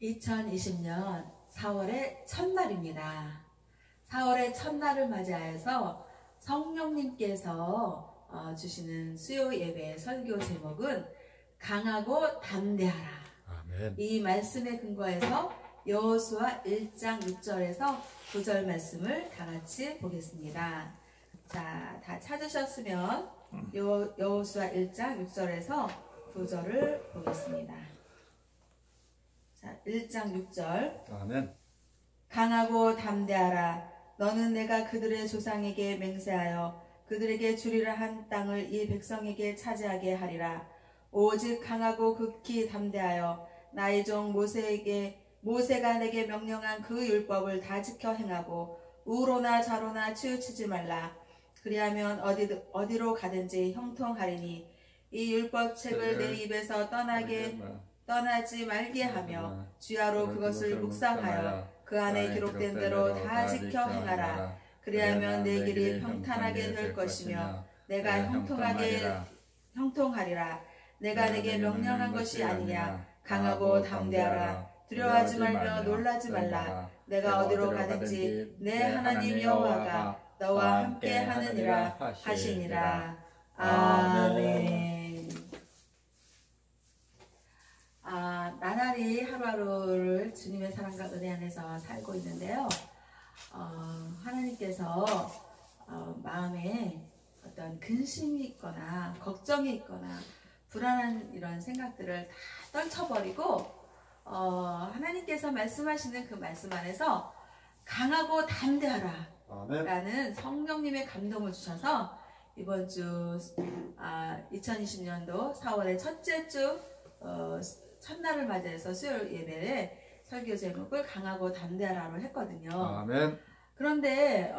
2020년 4월의 첫날입니다. 4월의 첫날을 맞이하여서 성령님께서 주시는 수요 예배의 설교 제목은 강하고 담대하라. 아멘. 이 말씀에 근거해서 여호수아 1장 6절에서 9절 말씀을 다 같이 보겠습니다. 자, 다 찾으셨으면 여호수아 1장 6절에서 9절을 보겠습니다. 자, 1장 6절. 아멘. 강하고 담대하라. 너는 내가 그들의 조상에게 맹세하여 그들에게 주리라 한 땅을 이 백성에게 차지하게 하리라. 오직 강하고 극히 담대하여 나의 종 모세가 내게 명령한 그 율법을 다 지켜 행하고 우로나 좌로나 치우치지 말라. 그리하면 어디로 가든지 형통하리니 이 율법책을 내 입에서 떠나지 말게 하며 주야로 그것을 묵상하여 그 안에 기록된 대로 다 지켜 행하라. 그리하면 내 길이 평탄하게 될 것이며 내가 형통하리라. 내가 내게 명령한 것이 아니냐. 강하고 담대하라. 두려워하지 말며 놀라지 말라. 내가 어디로 가든지 내 하나님 여호와가 너와 함께 하느니라 하시니라. 아멘. 나날이 하루하루를 주님의 사랑과 은혜 안에서 살고 있는데요. 하나님께서 마음에 어떤 근심이 있거나 걱정이 있거나 불안한 이런 생각들을 다 떨쳐버리고 하나님께서 말씀하시는 그 말씀 안에서 강하고 담대하라 라는 성령님의 감동을 주셔서 이번 주 2020년도 4월의 첫째 주 첫날을 맞이해서 수요 예배에 설교 제목을 강하고 담대하라로 했거든요. 아멘. 그런데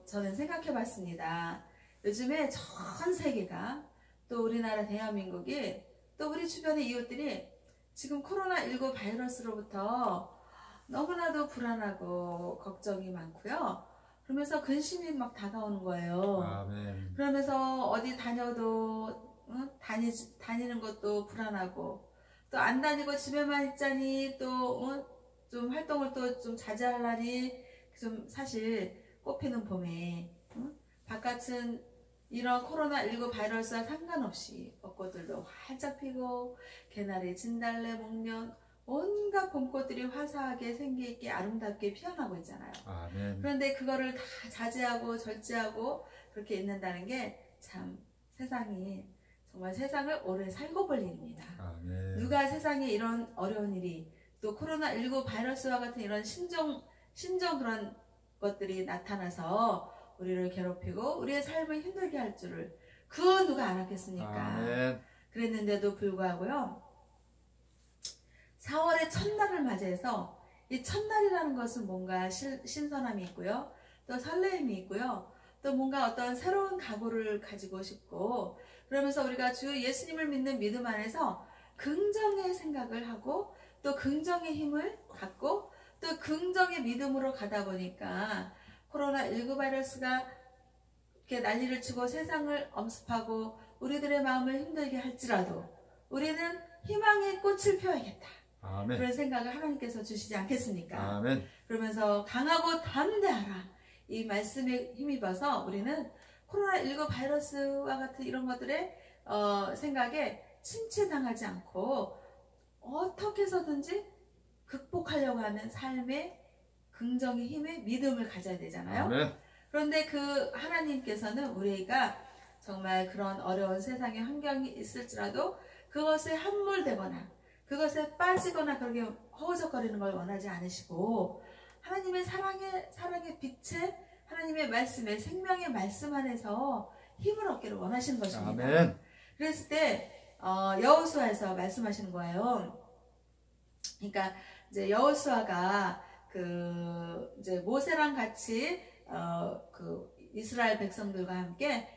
저는 생각해 봤습니다. 요즘에 전 세계가 또 우리나라 대한민국이 또 우리 주변의 이웃들이 지금 코로나19 바이러스로부터 너무나도 불안하고 걱정이 많고요. 그러면서 근심이 막 다가오는 거예요. 아멘. 그러면서 어디 다녀도 다니는 것도 불안하고 또 안 다니고 집에만 있자니 또 좀 활동을 또 좀 자제하려니 좀 사실 꽃피는 봄에 바깥은 이런 코로나19 바이러스와 상관없이 벚꽃들도 활짝 피고 개나리, 진달래, 목련 온갖 봄꽃들이 화사하게 생기있게 아름답게 피어나고 있잖아요. 아멘. 그런데 그거를 다 자제하고 절제하고 그렇게 있는다는 게 참 세상이 정말 세상을 오래 살고 볼 일입니다. 아멘. 누가 세상에 이런 어려운 일이 또 코로나19 바이러스와 같은 이런 신종 그런 것들이 나타나서 우리를 괴롭히고 우리의 삶을 힘들게 할 줄을 그 누가 알았겠습니까? 아멘. 그랬는데도 불구하고요. 4월의 첫날을 맞이해서 이 첫날이라는 것은 뭔가 신선함이 있고요. 또 설레임이 있고요. 또 뭔가 어떤 새로운 각오를 가지고 싶고 그러면서 우리가 주 예수님을 믿는 믿음 안에서 긍정의 생각을 하고 또 긍정의 힘을 갖고 또 긍정의 믿음으로 가다 보니까 코로나19 바이러스가 이렇게 난리를 치고 세상을 엄습하고 우리들의 마음을 힘들게 할지라도 우리는 희망의 꽃을 펴야겠다. 아멘. 그런 생각을 하나님께서 주시지 않겠습니까? 아멘. 그러면서 강하고 담대하라. 이 말씀에 힘입어서 우리는 코로나19 바이러스와 같은 이런 것들의 생각에 침체당하지 않고 어떻게 해서든지 극복하려고 하는 삶의 긍정의 힘의 믿음을 가져야 되잖아요. 아멘. 그런데 그 하나님께서는 우리가 정말 그런 어려운 세상의 환경이 있을지라도 그것에 함몰되거나 그것에 빠지거나 그렇게 허우적거리는 걸 원하지 않으시고 하나님의 사랑의 빛에 하나님의 말씀에 생명의 말씀 안에서 힘을 얻기를 원하시는 것입니다. 아멘. 그랬을 때 여호수아에서 말씀하시는 거예요. 그러니까 이제 여호수아가 이제 모세랑 같이 그 이스라엘 백성들과 함께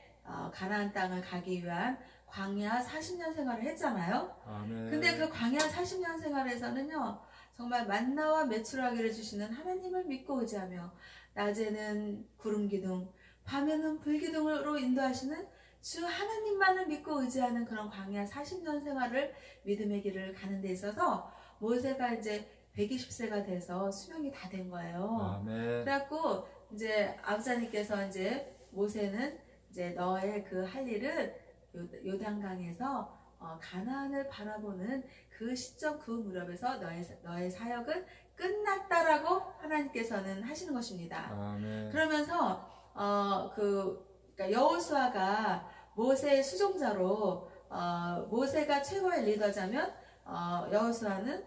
가나안 땅을 가기 위한 광야 40년 생활을 했잖아요. 아멘. 근데 그 광야 40년 생활에서는요, 정말 만나와 메추라기를 주시는 하나님을 믿고 의지하며 낮에는 구름 기둥, 밤에는 불 기둥으로 인도하시는 주 하나님만을 믿고 의지하는 그런 광야 40년 생활을 믿음의 길을 가는 데 있어서 모세가 이제 120세가 돼서 수명이 다 된 거예요. 아멘. 그래갖고 이제 아부사님께서 이제 모세는 이제 너의 그 할 일은 요단강에서 가나안을 바라보는 그 시점 그 무렵에서 너의 사역은 끝났다라고 하나님께서는 하시는 것입니다. 아멘. 그러면서 그러니까 여호수아가 모세의 수종자로 모세가 최고의 리더자면 여호수아는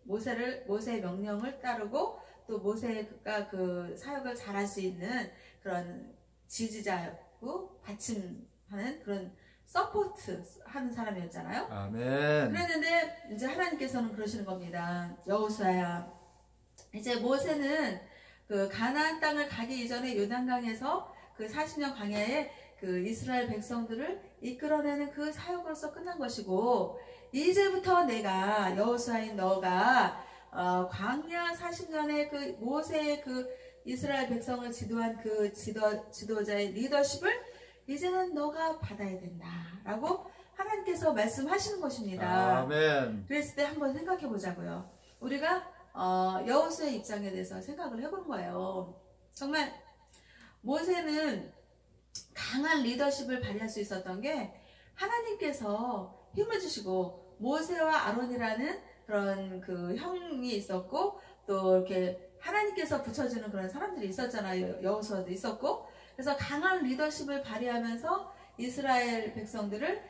모세의 명령을 따르고 또 모세가 그 사역을 잘할 수 있는 그런 지지자였고 받침하는 그런 서포트 하는 사람이었잖아요. 아멘. 그랬는데 이제 하나님께서는 그러시는 겁니다. 여호수아야, 이제 모세는 그 가나안 땅을 가기 이전에 요단강에서 그 40년 광야에 그 이스라엘 백성들을 이끌어내는 그 사역으로서 끝난 것이고, 이제부터 내가 여호수아인 너가 광야 40년의 그 모세의 그 이스라엘 백성을 지도한 그 지도자의 리더십을 이제는 너가 받아야 된다라고 하나님께서 말씀하시는 것입니다. 아멘. 그랬을 때 한번 생각해 보자고요. 우리가 여호수아의 입장에 대해서 생각을 해보는 거예요. 정말 모세는 강한 리더십을 발휘할 수 있었던 게 하나님께서 힘을 주시고, 모세와 아론이라는 그런 그 형이 있었고, 또 이렇게 하나님께서 붙여주는 그런 사람들이 있었잖아요. 여호수아도 있었고, 그래서 강한 리더십을 발휘하면서 이스라엘 백성들을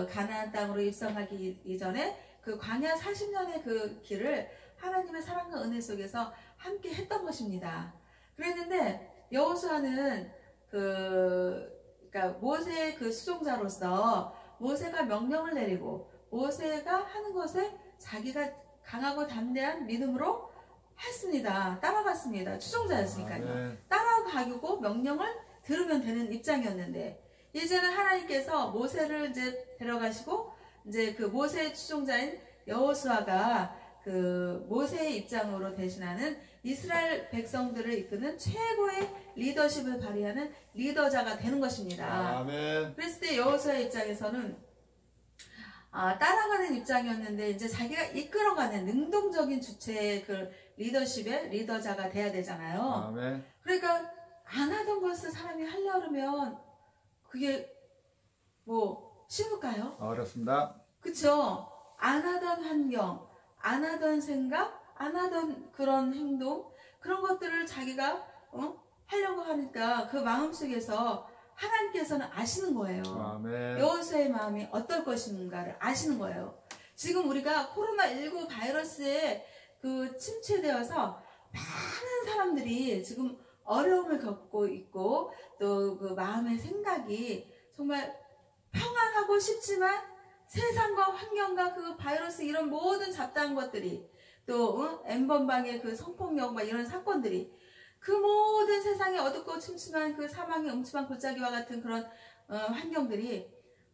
가나안 땅으로 입성하기 이전에 그 광야 40년의 그 길을 하나님의 사랑과 은혜 속에서 함께 했던 것입니다. 그랬는데 여호수아는 그러니까 모세의 그 수종자로서 모세가 명령을 내리고 모세가 하는 것에 자기가 강하고 담대한 믿음으로 했습니다. 따라갔습니다. 추종자였으니까요. 따라가고 명령을 들으면 되는 입장이었는데, 이제는 하나님께서 모세를 이제 데려가시고, 이제 그 모세의 추종자인 여호수아가 그 모세의 입장으로 대신하는 이스라엘 백성들을 이끄는 최고의 리더십을 발휘하는 리더자가 되는 것입니다. 아멘. 그랬을 때 여호수아의 입장에서는 따라가는 입장이었는데, 이제 자기가 이끌어가는 능동적인 주체의 그 리더십의 리더자가 돼야 되잖아요. 아멘. 그러니까 안 하던 것을 사람이 하려면 그게 뭐 쉬울까요? 어렵습니다. 그쵸? 안 하던 환경, 안 하던 생각, 안 하던 그런 행동, 그런 것들을 자기가 하려고 하니까 그 마음속에서 하나님께서는 아시는 거예요. 아멘. 여호수아의 마음이 어떨 것인가를 아시는 거예요. 지금 우리가 코로나19 바이러스에 그 침체되어서 많은 사람들이 지금 어려움을 겪고 있고, 또 그 마음의 생각이 정말 평안하고 싶지만 세상과 환경과 그 바이러스 이런 모든 잡다한 것들이, 또 N번방의 그 성폭력 막 이런 사건들이, 그 모든 세상에 어둡고 침침한 그 사망의 음침한 골짜기와 같은 그런 환경들이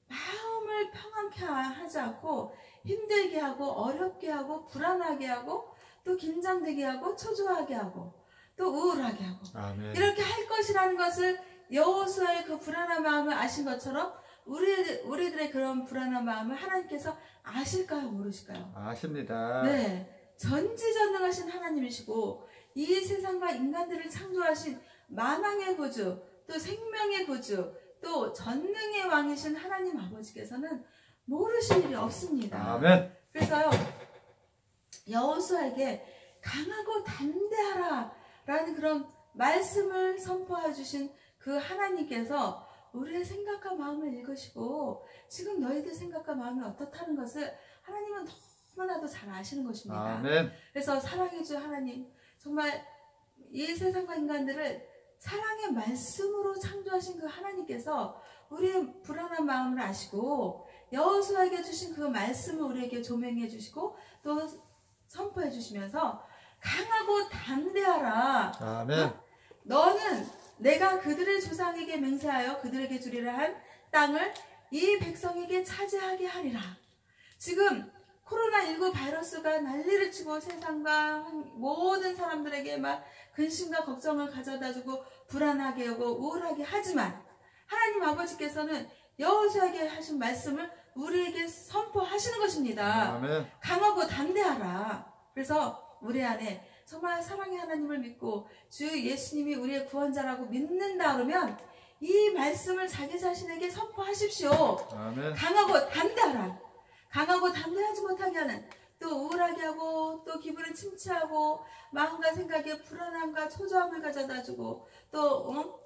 마음을 평안케 하지 않고 힘들게 하고 어렵게 하고 불안하게 하고 또 긴장되게 하고 초조하게 하고 또 우울하게 하고, 아멘. 이렇게 할 것이라는 것을 여호수아의 그 불안한 마음을 아신 것처럼 우리들의 그런 불안한 마음을 하나님께서 아실까요, 모르실까요? 아십니다. 네, 전지전능하신 하나님이시고 이 세상과 인간들을 창조하신 만왕의 구주, 또 생명의 구주, 또 전능의 왕이신 하나님 아버지께서는 모르실 일이 없습니다. 아멘. 그래서요, 여호수아에게 강하고 담대하라 라는 그런 말씀을 선포해 주신 그 하나님께서 우리의 생각과 마음을 읽으시고 지금 너희들 생각과 마음이 어떻다는 것을 하나님은 너무나도 잘 아시는 것입니다. 아멘. 그래서 사랑의 주 하나님, 정말 이 세상과 인간들을 사랑의 말씀으로 창조하신 그 하나님께서 우리의 불안한 마음을 아시고 여호수아에게 주신 그 말씀을 우리에게 조명해 주시고 또 선포해 주시면서 강하고 담대하라. 아멘. 너는 내가 그들의 조상에게 맹세하여 그들에게 주리라 한 땅을 이 백성에게 차지하게 하리라. 지금 코로나19 바이러스가 난리를 치고 세상과 모든 사람들에게 막 근심과 걱정을 가져다주고 불안하게 하고 우울하게 하지만 하나님 아버지께서는 여호수아에게 하신 말씀을 우리에게 선포하시는 것입니다. 아멘. 강하고 담대하라. 그래서 우리 안에 정말 사랑의 하나님을 믿고 주 예수님이 우리의 구원자라고 믿는다 그러면 이 말씀을 자기 자신에게 선포하십시오. 아멘. 강하고 담대하라. 강하고 담대하지 못하게 하는, 또 우울하게 하고, 또 기분을 침체하고, 마음과 생각에 불안함과 초조함을 가져다주고, 또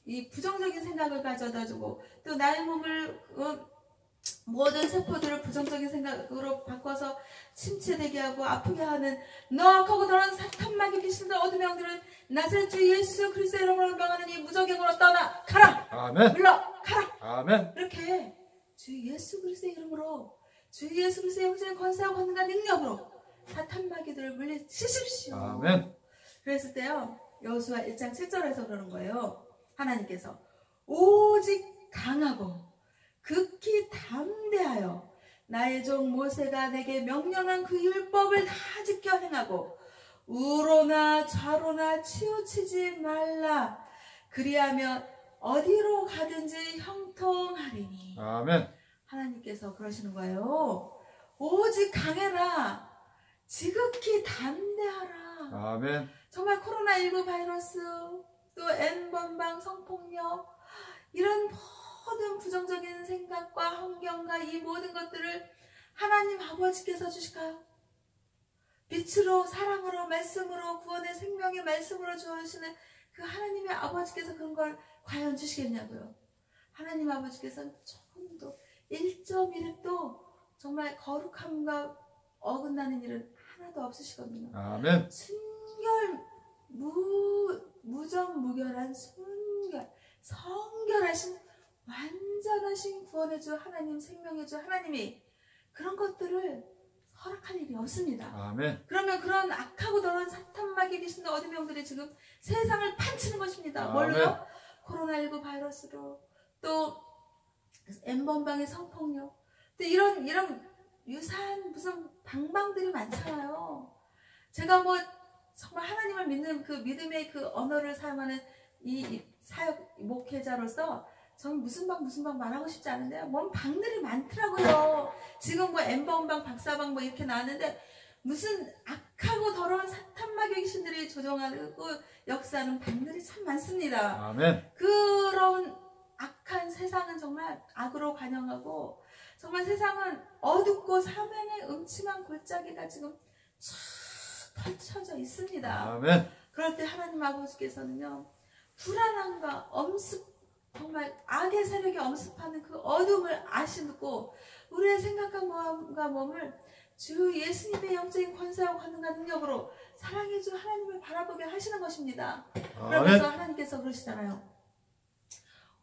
이 부정적인 생각을 가져다주고, 또 나의 몸을 모든 세포들을 부정적인 생각으로 바꿔서 침체되게 하고 아프게 하는 너악하고 더러운 사탄 마귀 귀신들 어둠의 영들은 나사렛 주 예수 그리스도의 이름으로 명하는 이 무적행으로 떠나가라. 아멘. 물러가라. 아멘. 이렇게 주 예수 그리스도의 이름으로, 주 예수 그리스도의 영적인 권세와 권능과 능력으로 사탄 마귀들을 물리치십시오. 아멘. 그랬을 때요, 여호수아 1장 7절에서 그러는 거예요. 하나님께서 오직 강하고 극히 담대하여 나의 종 모세가 내게 명령한 그 율법을 다 지켜 행하고 우로나 좌로나 치우치지 말라. 그리하면 어디로 가든지 형통하리니. 아멘. 하나님께서 그러시는 거예요. 오직 강해라. 지극히 담대하라. 아멘. 정말 코로나19 바이러스, 또 N번방 성폭력, 이런 모든 부정적인 생각과 환경과 이 모든 것들을 하나님 아버지께서 주실까요? 빛으로, 사랑으로, 말씀으로, 구원의 생명의 말씀으로 주시는 그 하나님의 아버지께서 그런 걸 과연 주시겠냐고요. 하나님 아버지께서는 조금도 1.1도 정말 거룩함과 어긋나는 일은 하나도 없으시거든요. 아멘. 무정무결한 성결하신 완전하신 구원의 주 하나님, 생명의 주 하나님이 그런 것들을 허락할 일이 없습니다. 아멘. 그러면 그런 악하고 더러운 사탄 마귀 귀신들 어둠의 영들이 지금 세상을 판치는 것입니다. 뭘로요? 아멘. 코로나19 바이러스로, 또 N번방의 성폭력, 또 이런 유사한 무슨 방방들이 많잖아요. 제가 뭐 정말 하나님을 믿는 그 믿음의 그 언어를 사용하는 이 사역 목회자로서 저는 무슨 방 말하고 싶지 않은데요. 뭔 방들이 많더라고요. 지금 뭐 N번방, 박사방 뭐 이렇게 나왔는데 무슨 악하고 더러운 사탄 마귀 귀신들이 조종하고 역사하는 방들이 참 많습니다. 아멘. 그런 악한 세상은 정말 악으로 관영하고 정말 세상은 어둡고 사망의 음침한 골짜기가 지금 쫙 펼쳐져 있습니다. 아멘. 그럴 때 하나님 아버지께서는요, 불안함과 엄습, 정말 악의 세력이 엄습하는 그 어둠을 아시고 우리의 생각과 마음과 몸을 주 예수님의 영적인 권세와 권능과 능력으로 사랑의 주 하나님을 바라보게 하시는 것입니다. 그러면서 하나님께서 그러시잖아요.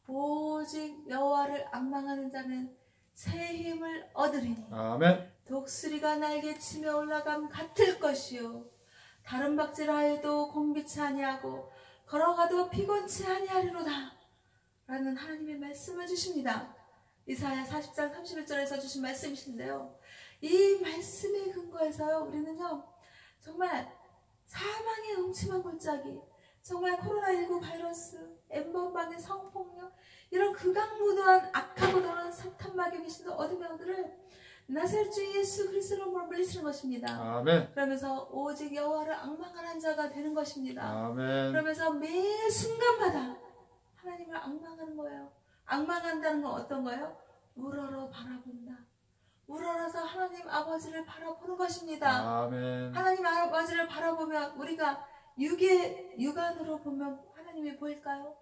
오직 여호와를 앙망하는 자는 새 힘을 얻으리니 아멘. 독수리가 날개치며 올라감 같을 것이요 다른 박질하여도 공비치 아니하고 걸어가도 피곤치 아니하리로다. 라는 하나님의 말씀을 주십니다. 이사야 40장 31절에서 주신 말씀이신데요, 이 말씀에 근거해서요, 우리는요 정말 사망의 음침한 골짜기, 정말 코로나19 바이러스, N번방의 성폭력, 이런 극악무도한 악하고 더러운 사탄 마귀 귀신들 어둠의 영들을 나사렛 주 예수 그리스도로 물리치는 것입니다. 아멘. 그러면서 오직 여호와를 앙망하는 자가 되는 것입니다. 아멘. 그러면서 매 순간마다 하나님을 앙망하는 거예요. 앙망한다는 건 어떤 거예요? 우러러 바라본다. 우러러서 하나님 아버지를 바라보는 것입니다. 아멘. 하나님 아버지를 바라보면 우리가 육안으로 보면 하나님이 보일까요?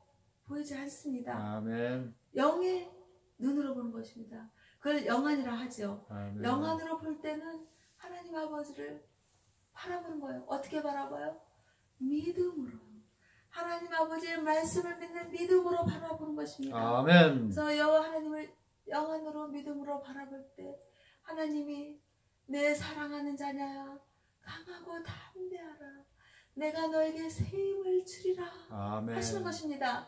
보이지 않습니다. 아멘. 영의 눈으로 보는 것입니다. 그걸 영안이라 하죠. 아멘. 영안으로 볼 때는 하나님 아버지를 바라보는 거예요. 어떻게 바라봐요? 믿음으로. 하나님 아버지의 말씀을 믿는 믿음으로 바라보는 것입니다. 아멘. 그래서 여호와 하나님을 영안으로 믿음으로 바라볼 때 하나님이 내 사랑하는 자냐 강하고 담대하라. 내가 너에게 새 힘을 주리라. 아멘. 하시는 것입니다.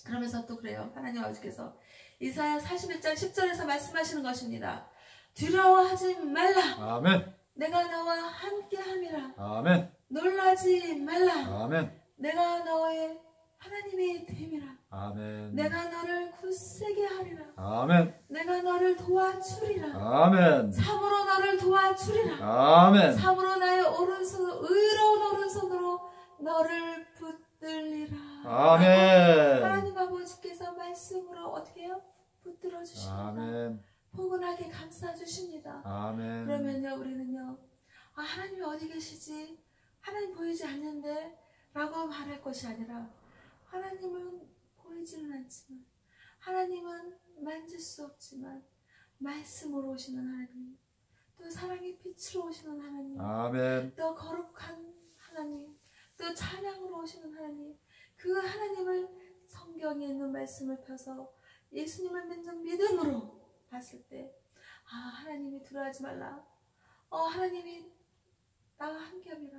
그러면서 또 그래요. 하나님 아버지께서 이사야 41장 10절에서 말씀하시는 것입니다. 두려워하지 말라. 아멘. 내가 너와 함께 함이라. 아멘. 놀라지 말라. 아멘. 내가 너의 하나님의 됨이라. 아멘. 내가 너를 굳세게 하리라. 아멘. 내가 너를 도와주리라. 아멘. 참으로 너를 도와주리라. 아멘. 참으로 나의 오른손, 의로운 오른손으로 너를 붙들리라. 아멘. 하나님 아버지께서 말씀으로 어떻게 해요? 붙들어 주십니다. 아멘. 포근하게 감싸 주십니다. 아멘. 그러면요, 우리는요, 아, 하나님이 어디 계시지? 하나님 보이지 않는데? 라고 말할 것이 아니라, 하나님은 보이지는 않지만, 하나님은 만질 수 없지만, 말씀으로 오시는 하나님, 또 사랑의 빛으로 오시는 하나님, 아멘. 또 거룩한 하나님, 또 찬양으로 오시는 하나님, 그 하나님을 성경에 있는 말씀을 펴서 예수님을 믿는 믿음으로 봤을 때, 아, 하나님이 두려워하지 말라. 하나님이 나와 함께함이라.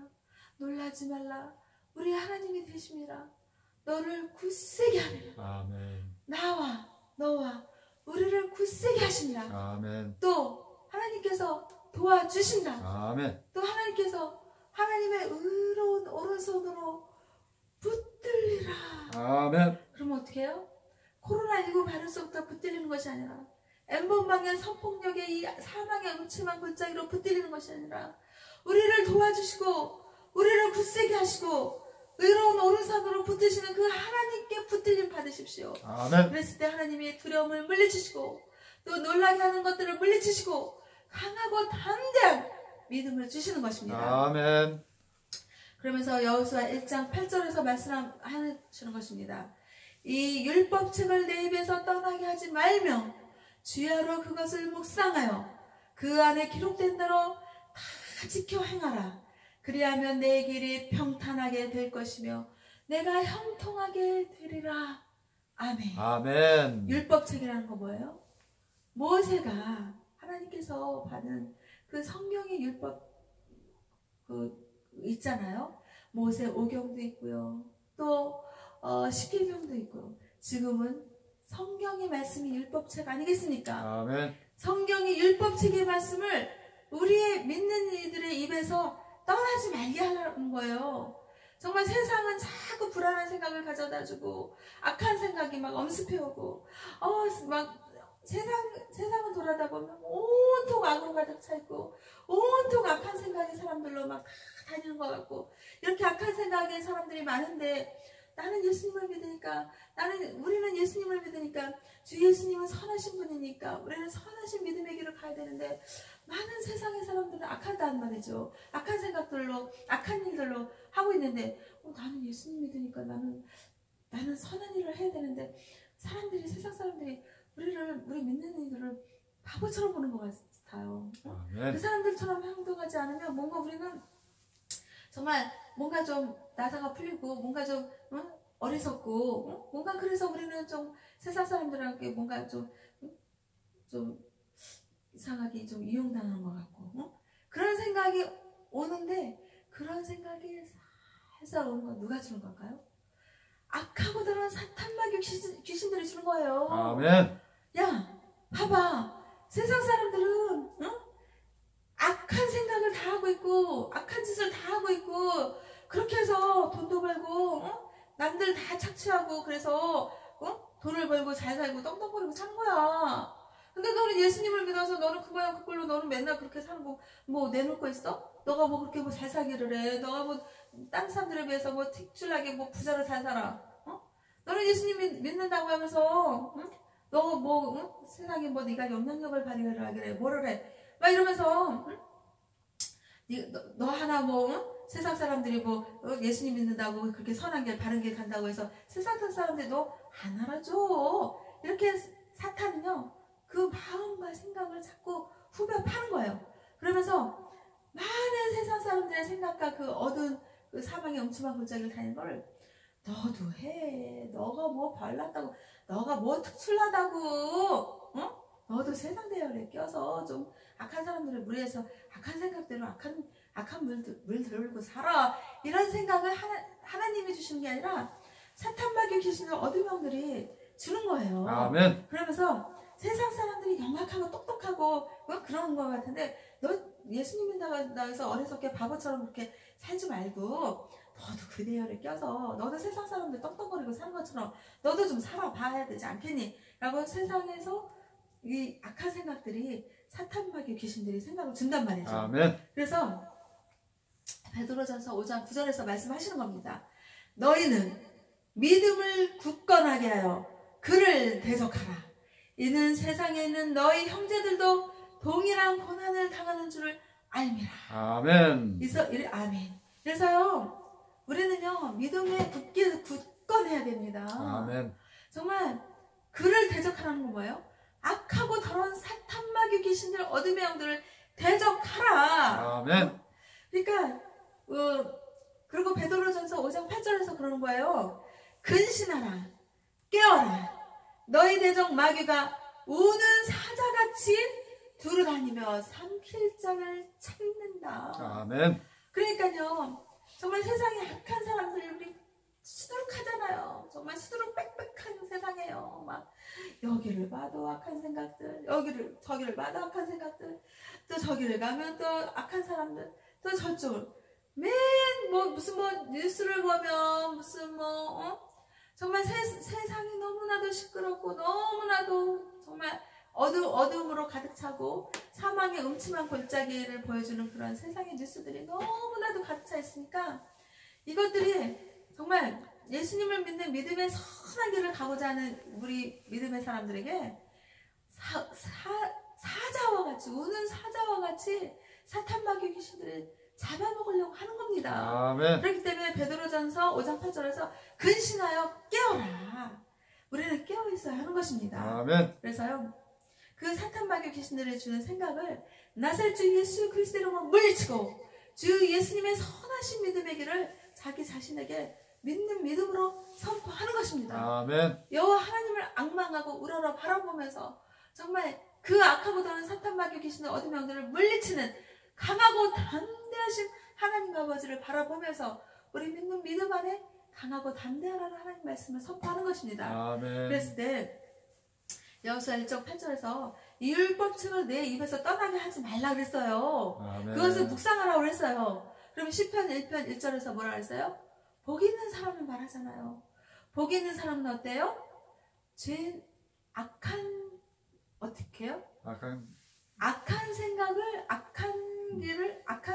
놀라지 말라. 우리 하나님이 되심이라. 너를 굳세게 하리라. 아멘. 나와 너와 우리를 굳세게 하시니라. 아멘. 또 하나님께서 도와주신다. 아멘. 또 하나님께서 하나님의 의로운 오른손으로 붙들리라. 아멘. 그러면 어떻게 해요? 코로나19 바이러스부터 붙들리는 것이 아니라, 엠번방의 성폭력의 이 사망의 음침한 골짜기로 붙들리는 것이 아니라, 우리를 도와주시고 우리를 굳세게 하시고 의로운 오른손으로 붙드시는 그 하나님께 붙들림 받으십시오. 아멘. 그랬을 때 하나님의 두려움을 물리치시고, 또 놀라게 하는 것들을 물리치시고, 강하고 담대한 믿음을 주시는 것입니다. 아멘. 그러면서 여호수아 1장 8절에서 말씀하시는 것입니다. 이 율법책을 내 입에서 떠나게 하지 말며 주야로 그것을 묵상하여 그 안에 기록된 대로 다 지켜 행하라. 그리하면 내 길이 평탄하게 될 것이며 내가 형통하게 되리라. 아멘. 아멘. 율법책이라는 거 뭐예요? 모세가 하나님께서 받은 그 성경의 율법 있잖아요. 모세 오경도 있고요. 또 십계명도 있고요. 지금은 성경의 말씀이 율법책 아니겠습니까? 아멘. 성경의 율법책의 말씀을 우리의 믿는 이들의 입에서 떠나지 말게 하라는 거예요. 정말 세상은 자꾸 불안한 생각을 가져다주고 악한 생각이 막 엄습해오고 막 세상을 돌아다 보면 온통 악으로 가득 차 있고 온통 악한 생각의 사람들로 막 다니는 것 같고, 이렇게 악한 생각의 사람들이 많은데 나는 예수님을 믿으니까, 우리는 예수님을 믿으니까, 주 예수님은 선하신 분이니까 우리는 선하신 믿음의 길을 가야 되는데, 많은 세상의 사람들은 악하다는 말이죠. 악한 생각들로 악한 일들로 하고 있는데, 나는 예수님 믿으니까 나는 선한 일을 해야 되는데, 세상 사람들이 우리 믿는 이들을 바보처럼 보는 것 같아요. 아멘. 그 사람들처럼 행동하지 않으면 뭔가 우리는 정말 뭔가 좀 나사가 풀리고 뭔가 좀 어리석고 뭔가, 그래서 우리는 좀 세상 사람들에게 뭔가 좀 이상하게 좀 이용당하는 것 같고 그런 생각이 오는데, 그런 생각이 살살 오는 건 누가 주는 걸까요? 악하고 더러운 사탄마귀 귀신들이 주는 거예요. 아멘. 야, 봐봐. 세상 사람들은 악한 생각을 다 하고 있고 악한 짓을 다 하고 있고, 그렇게 해서 돈도 벌고 남들 다 착취하고, 그래서 돈을 벌고 잘 살고 떵떵거리고 사는 거야. 근데 너는 예수님을 믿어서 너는 그거야 그걸로 너는 맨날 그렇게 살고 뭐 내놓을 거 있어? 너가 뭐 그렇게 뭐 잘 살기를 해? 너가 뭐 다른 사람들에 비해서 뭐 특출나게 뭐 부자로 잘 살아? 너는 예수님 믿는다고 하면서 너가 뭐 세상에 뭐 네가 영향력을 발휘를 하기래 뭐를 해? 막 이러면서 너 하나 뭐 세상 사람들이 뭐 예수님 믿는다고 그렇게 선한 길 바른 길 간다고 해서 세상 사람들이 너 안 알아줘. 이렇게 사탄은요 그 마음과 생각을 자꾸 후벼 파는 거예요. 그러면서 많은 세상 사람들의 생각과 그 어두운 그 사망의 엄침한 골짜기를 다니는 걸 너도 해. 너가 뭐 발랐다고, 너가 뭐 특출나다고, 너도 세상 대열에 껴서 좀 악한 사람들의 무리에서 악한 생각대로 악한 물 들고 살아. 이런 생각을 하나님이 주시는 게 아니라 사탄마귀 귀신들 어둠 영들이 주는 거예요. 아멘. 그러면서 세상 사람들이 영악하고 똑똑하고 그런 것 같은데, 너 예수님 믿는다고 해서 어리석게 바보처럼 그렇게 살지 말고 너도 그 대열에 껴서 너도 세상 사람들 떡떡거리고 사는 것처럼 너도 좀 살아봐야 되지 않겠니? 라고 세상에서 이 악한 생각들이 사탄 마귀 귀신들이 생각을 준단 말이죠. 아멘. 그래서 베드로전서 5장 9절에서 말씀하시는 겁니다. 너희는 믿음을 굳건하게 하여 그를 대적하라. 이는 세상에 있는 너희 형제들도 동일한 고난을 당하는 줄을 알미라. 아멘. 아멘. 그래서요, 우리는요 믿음에 굳건해야 됩니다. 아멘. 정말 그를 대적하라는 건 뭐예요? 악하고 더러운 사탄 마귀 귀신들 어둠의 영들을 대적하라. 아멘. 그러니까 그리고 베드로전서 5장 8절에서 그러는 거예요. 근신하라, 깨어라. 너희 대적 마귀가 우는 사자같이 두루다니며 삼킬 자를 찾는다. 아멘. 그러니까요, 정말 세상에 악한 사람들이 우리 수두룩하잖아요. 정말 수두룩 빽빽한 세상이에요. 막 여기를 봐도 악한 생각들, 저기를 봐도 악한 생각들, 또 저기를 가면 또 악한 사람들, 또 저쪽을 무슨 뉴스를 보면 무슨 정말 세상이 너무나도 시끄럽고 너무나도 정말 어둠으로 가득 차고 사망의 음침한 골짜기를 보여주는 그런 세상의 뉴스들이 너무나도 가득 차 있으니까 이것들이 정말 예수님을 믿는 믿음의 선한 길을 가고자 하는 우리 믿음의 사람들에게 사자와 같이 우는 사자와 같이 사탄 마귀 귀신들을 잡아먹으려고 하는 겁니다. 아멘. 그렇기 때문에 베드로전서 5장 8절에서 근신하여 깨어라. 우리는 깨어 있어야 하는 것입니다. 아멘. 그래서요, 그 사탄 마귀 귀신들이 주는 생각을 나사렛 주 예수 그리스도 이름으로 물리치고 주 예수님의 선하신 믿음의 길을 자기 자신에게 믿는 믿음으로 선포하는 것입니다. 아멘. 여호와 하나님을 앙망하고 우러러 바라보면서 정말 그 악하고 더러운 사탄 마귀 귀신의 어둠의 영들을 물리치는 강하고 담대하신 하나님 아버지를 바라보면서 우리 믿는 믿음 안에 강하고 담대하라는 하나님 말씀을 선포하는 것입니다. 아멘. 그랬을 때 여호수아 1장 8절에서 이 율법책을 내 입에서 떠나게 하지 말라 그랬어요. 아멘. 그것을 묵상하라고 그랬어요. 그럼 시편 1편 1절에서 뭐라 그랬어요? 복 있는 사람을 말하잖아요. 복 있는 사람은 어때요? 어떻게 해요? 악한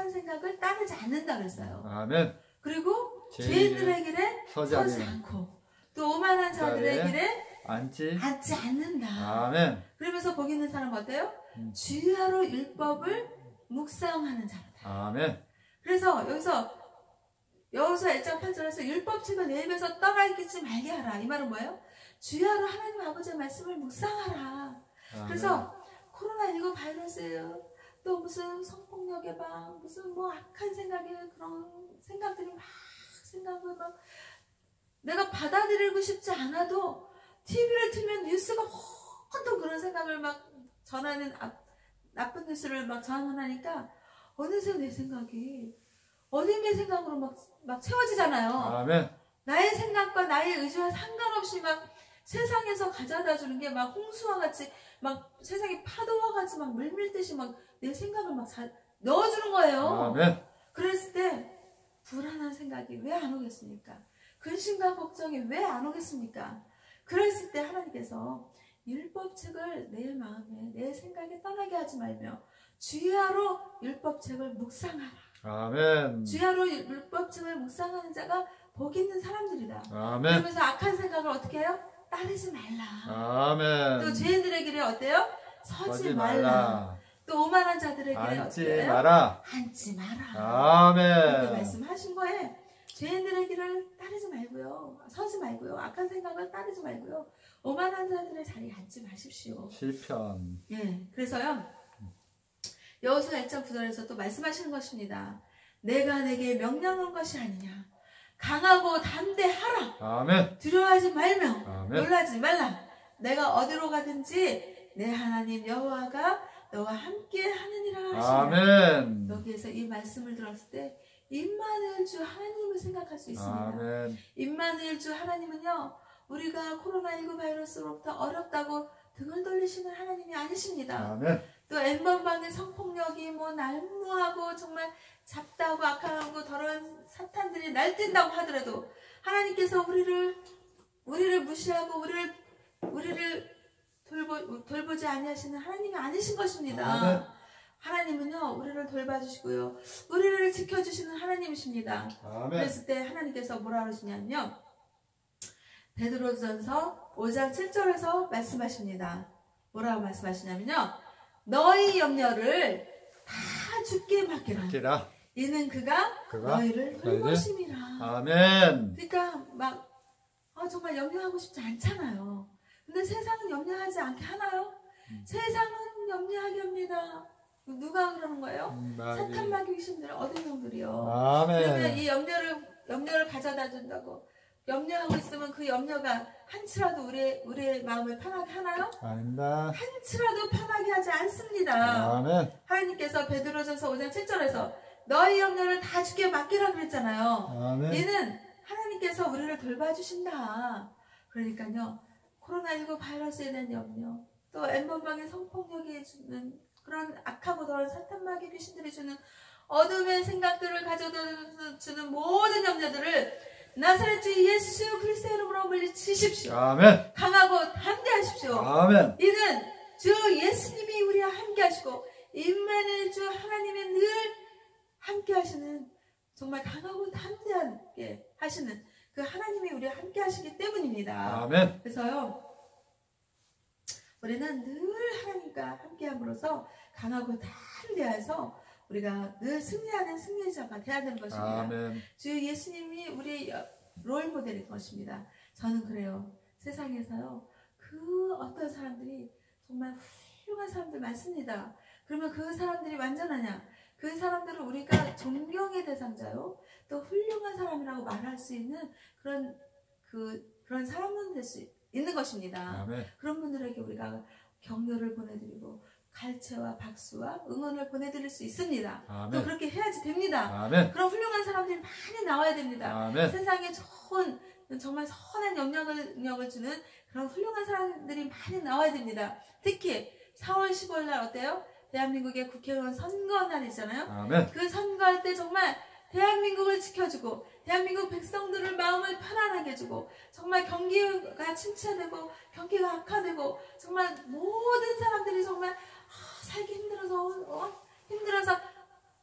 생각을 따르지 않는다 그랬어요. 아멘. 그리고 죄인들의 길에 서지 않고 또 오만한 자들의 길에 앉지 않는다. 아멘. 그러면서 복 있는 사람은 어때요? 주야로 율법을 묵상하는 자로다. 아멘. 그래서 여기서 여호수아 1장 8절에서 율법책을 내 입에서 떠나지 말게 하라. 이 말은 뭐예요? 주야로 하나님 아버지의 말씀을 묵상하라. 아멘. 그래서 코로나19 바이러스 또 무슨 성폭력 예방 무슨 악한 그런 생각들이 생각을 내가 받아들이고 싶지 않아도 TV를 틀면 뉴스가 온통 그런 생각을 전하는 나쁜 뉴스를 전하니까 어느새 내 생각이 어둠의 생각으로 채워지잖아요. 아멘. 나의 생각과 나의 의지와 상관없이 세상에서 가져다 주는 게 홍수와 같이 세상의 파도와 같이 물밀듯이 내 생각을 넣어주는 거예요. 아멘. 그랬을 때 불안한 생각이 왜 안 오겠습니까? 근심과 걱정이 왜 안 오겠습니까? 그랬을 때 하나님께서 율법책을 내 마음에 내 생각에 떠나게 하지 말며 주야로 율법책을 묵상하라. 아멘. 주야로 율법책을 묵상하는 자가 복 있는 사람들이다. 아멘. 그러면서 악한 생각을 어떻게 해요? 따르지 말라. 아멘. 또 죄인들의 길에 어때요? 서지 말라. 또 오만한 자들의 길에 어때요? 앉지 마라. 아멘. 그렇게 말씀하신 거에 죄인들의 길을 따르지 말고요. 서지 말고요. 악한 생각을 따르지 말고요. 오만한 자들의 자리에 앉지 마십시오. 시편. 예, 그래서요. 여호수아 1장 9절에서 또 말씀하시는 것입니다. 내가 내게 명령한 것이 아니냐. 강하고 담대하라. 아멘. 두려워하지 말며 아멘. 놀라지 말라. 내가 어디로 가든지 내 하나님 여호와가 너와 함께 하느니라 하시니라. 아멘. 여기에서 이 말씀을 들었을 때 임마누엘 주 하나님을 생각할 수 있습니다. 아멘. 임마누엘 주 하나님은요, 우리가 코로나19 바이러스로부터 어렵다고 등을 돌리시는 하나님이 아니십니다. 아멘. 또 N번방의 성폭력 성폭력이 뭐 난무하고 정말 잡다하고 악하고 더러운 사탄들이 날뛴다고 하더라도 하나님께서 우리를 무시하고 우리를 돌보지 아니하시는 하나님이 아니신 것입니다. 아멘. 하나님은요 우리를 돌봐주시고요 우리를 지켜주시는 하나님이십니다. 아멘. 그랬을 때 하나님께서 뭐라 그러시냐면요 베드로전서 5장 7절에서 말씀하십니다. 뭐라고 말씀하시냐면요 너희 염려를 다 주께 맡기라. 이는 그가 너희를 돌보심이라. 아멘. 그러니까 막 정말 염려하고 싶지 않잖아요. 근데 세상은 염려하지 않게 하나요? 세상은 염려하게 합니다. 누가 그러는 거예요? 사탄 마귀 귀신들 어떤 놈들이요. 아멘. 그러면 이 염려를 가져다 준다고 염려하고 있으면 그 염려가 한치라도 우리의 마음을 편하게 하나요? 아닙니다. 한치라도 편하게 하지 않습니다. 아멘. 하나님께서 베드로전서 5장 7절에서 너희 염려를 다 주께 맡기라 그랬잖아요. 아멘. 얘는 하나님께서 우리를 돌봐주신다. 그러니까요 코로나19 바이러스에 대한 염려 또 엠번방의 성폭력이 주는 그런 악하고 더러운 사탄마귀 귀신들이 주는 어둠의 생각들을 가져다 주는 모든 염려들을 나사렛주 예수 그리스도의 이름으로 물리치십시오. 아멘. 강하고 담대하십시오. 아멘. 이는 주 예수님이 우리와 함께 하시고 임마누엘 주 하나님의 늘 함께 하시는 정말 강하고 담대하게 하시는 그 하나님이 우리와 함께 하시기 때문입니다. 아멘. 그래서요 우리는 늘 하나님과 함께함으로써 강하고 담대해서 우리가 늘 승리하는 승리자가 되어야 되는 것입니다. 아멘. 주 예수님이 우리의 롤모델일 것입니다. 저는 그래요. 세상에서요 그 어떤 사람들이 정말 훌륭한 사람들 많습니다. 그러면 그 사람들이 완전하냐? 그 사람들은 우리가 존경의 대상자요 또 훌륭한 사람이라고 말할 수 있는 그런 사람은 될 수 있는 것입니다. 아멘. 그런 분들에게 우리가 격려를 보내드리고 갈채와 박수와 응원을 보내드릴 수 있습니다. 아멘. 또 그렇게 해야지 됩니다. 아멘. 그런 훌륭한 사람들이 많이 나와야 됩니다. 아멘. 세상에 좋은 정말 선한 영향력을 주는 그런 훌륭한 사람들이 많이 나와야 됩니다. 특히 4월 15일 날 어때요? 대한민국의 국회의원 선거날이잖아요. 아멘. 그 선거할 때 정말 대한민국을 지켜주고 대한민국 백성들을 마음을 편안하게 해주고 정말 경기가 침체되고 경기가 악화되고 정말 모든 사람들이 정말 살기 힘들어서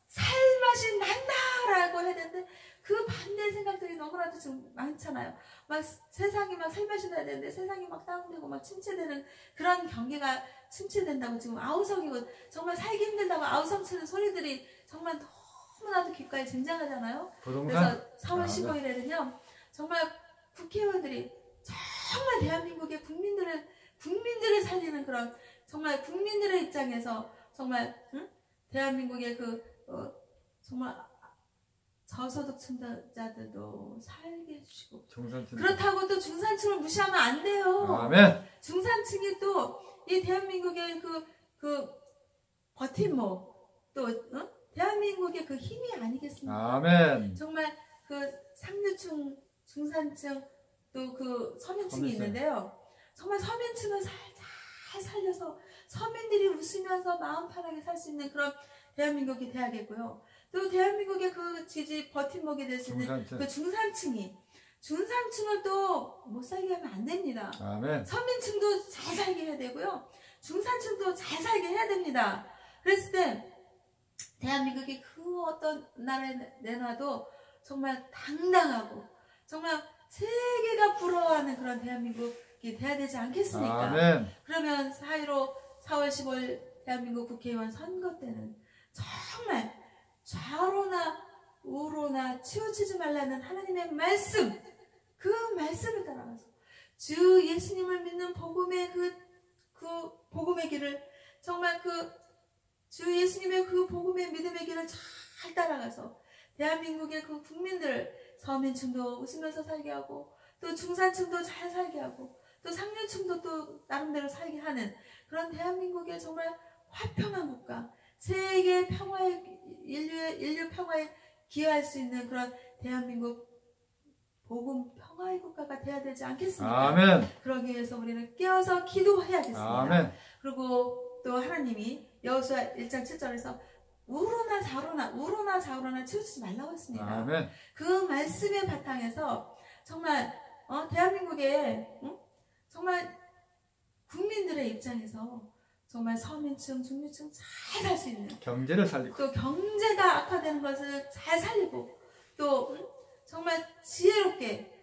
살맛이 난다라고 해야 되는데 그 반대의 생각들이 너무나도 지금 많잖아요. 막 세상이 막 살맛이 나야 되는데 세상이 막 다운되고 막 침체되는 그런 경기가 침체된다고 지금 아우성이고 정말 살기 힘들다고 아우성치는 소리들이 정말 너무나도 귓가에 쟁쟁하잖아요. 그래서 4월 15일에는요 정말 국회의원들이 정말 대한민국의 국민들을 살리는 그런 정말 국민들의 입장에서 정말 대한민국의 정말 저소득층자들도 살게 해주시고 그렇다고 또 중산층을 무시하면 안 돼요. 아멘. 중산층이 또 이 대한민국의 그 버팀목 또 대한민국의 그 힘이 아니겠습니까? 아멘. 정말 그 상류층, 중산층 또 그 서민층이 있는데요. 정말 서민층을 잘 살려서 서민들이 웃으면서 마음 편하게 살 수 있는 그런 대한민국이 돼야겠고요. 또 대한민국의 그 지지 버팀목이 될 수 있는 그 중산층을 또 못 살게 하면 안 됩니다. 아멘. 서민층도 잘 살게 해야 되고요. 중산층도 잘 살게 해야 됩니다. 그랬을 때 대한민국이 그 어떤 나라에 내놔도 정말 당당하고 정말 세계가 부러워하는 그런 대한민국이 돼야 되지 않겠습니까? 아멘. 그러면 4월 15일 대한민국 국회의원 선거 때는 정말 좌로나 우로나 치우치지 말라는 하나님의 말씀, 그 말씀을 따라가서 주 예수님을 믿는 복음의 그 복음의 길을 정말 주 예수님의 그 복음의 믿음의 길을 잘 따라가서 대한민국의 그 국민들을 서민층도 웃으면서 살게 하고 또 중산층도 잘 살게 하고 또 상류층도 또 나름대로 살게 하는 그런 대한민국의 정말 화평한 국가, 세계 평화의 인류 평화에 기여할 수 있는 그런 대한민국 복음 평화의 국가가 돼야 되지 않겠습니까? 아멘. 그러기 위해서 우리는 깨어서 기도해야겠습니다. 아멘. 그리고 또 하나님이 여호수아 1장 7절에서 우로나 좌로나 치우치지 말라고 했습니다. 아멘. 그 말씀의 바탕에서 정말 대한민국의 정말 국민들의 입장에서 정말 서민층, 중류층 잘 살 수 있는 경제를 살리고 또 경제가 악화되는 것을 잘 살리고 또 정말 지혜롭게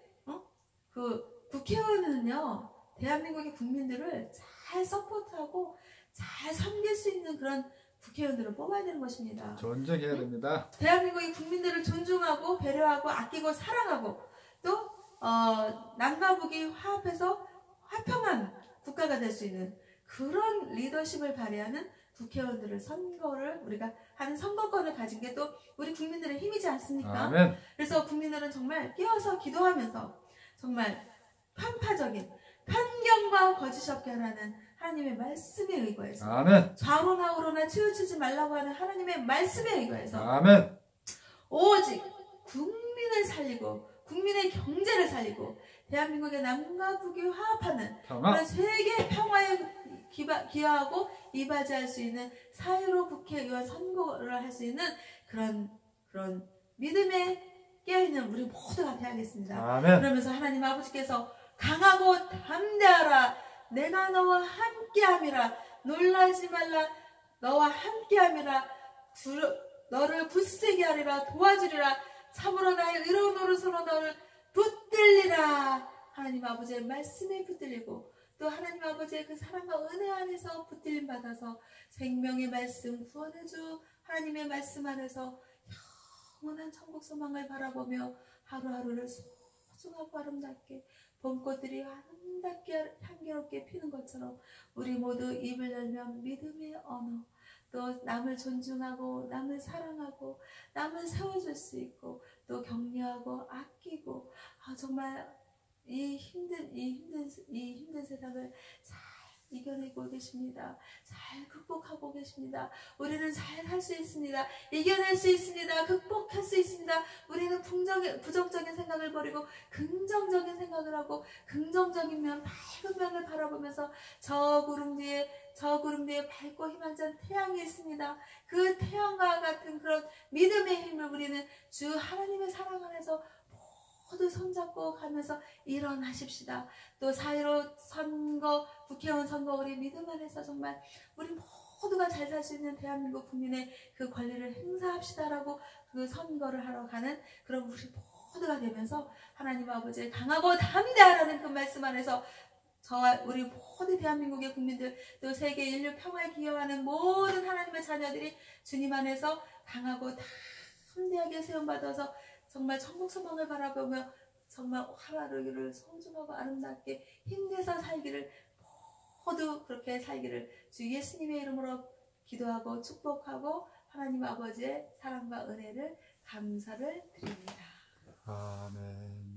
그 국회의원은요 대한민국의 국민들을 잘 서포트하고 잘 섬길 수 있는 그런 국회의원들을 뽑아야 되는 것입니다. 존중해야 됩니다. 대한민국의 국민들을 존중하고 배려하고 아끼고 사랑하고 또 남과 북이 화합해서 화평한 국가가 될 수 있는 그런 리더십을 발휘하는 국회의원들을 선거를 우리가 하는 선거권을 가진 게 또 우리 국민들의 힘이지 않습니까? 아멘. 그래서 국민들은 정말 깨어서 기도하면서 정말 편파적인 편견과 거짓이 없게 하라는 하나님의 말씀에 의거해서 아멘. 좌로나 우로나 치우치지 말라고 하는 하나님의 말씀에 의거해서 아멘. 오직 국민을 살리고 국민의 경제를 살리고 대한민국의 남과 북이 화합하는 평화. 그런 세계 평화에 기여하고 이바지할 수 있는 사회로 국회의원 선거를 할 수 있는 그런 믿음에 깨어있는 우리 모두가 되어야겠습니다. 아멘. 그러면서 하나님 아버지께서 강하고 담대하라 내가 너와 함께함이라 놀라지 말라 너와 함께함이라 너를 굳세게 하리라 도와주리라 참으로 나의 의로운 오른손으로 너를 붙들리라. 하나님 아버지의 말씀에 붙들리고 또 하나님 아버지의 그 사랑과 은혜 안에서 붙들림 받아서 생명의 말씀 구원의 주 하나님의 말씀 안에서 영원한 천국 소망을 바라보며 하루하루를 소중하고 아름답게 봄꽃들이 아름답게 향기롭게 피는 것처럼 우리 모두 입을 열면 믿음의 언어 또 남을 존중하고 남을 사랑하고 남을 세워줄 수 있고 또 격려하고 아끼고 정말 이 힘든 세상을 잘 이겨내고 계십니다. 잘 극복하고 계십니다. 우리는 잘 살 수 있습니다. 이겨낼 수 있습니다. 극복할 수 있습니다. 우리는 부정적인 생각을 버리고 긍정적인 생각을 하고 긍정적인 면, 밝은 면을 바라보면서 저 구름 뒤에 밝고 희망찬 태양이 있습니다. 그 태양과 같은 그런 믿음의 힘을 우리는 주 하나님의 사랑 안에서 모두 손잡고 가면서 일어나십시다. 또 사회로 선거, 국회의원 선거 우리 믿음 안에서 정말 우리 모두가 잘 살 수 있는 대한민국 국민의 그 권리를 행사합시다라고 그 선거를 하러 가는 그런 우리 모두가 되면서 하나님 아버지의 강하고 담대하라는 그 말씀 안에서 저와 우리 모든 대한민국의 국민들 또 세계 인류 평화에 기여하는 모든 하나님의 자녀들이 주님 안에서 강하고 담대하게 세움받아서 정말 천국 소망을 바라보며 정말 하루하루를 소중하고 아름답게 힘내서 살기를 모두 그렇게 살기를 주 예수님의 이름으로 기도하고 축복하고 하나님 아버지의 사랑과 은혜를 감사를 드립니다. 아멘.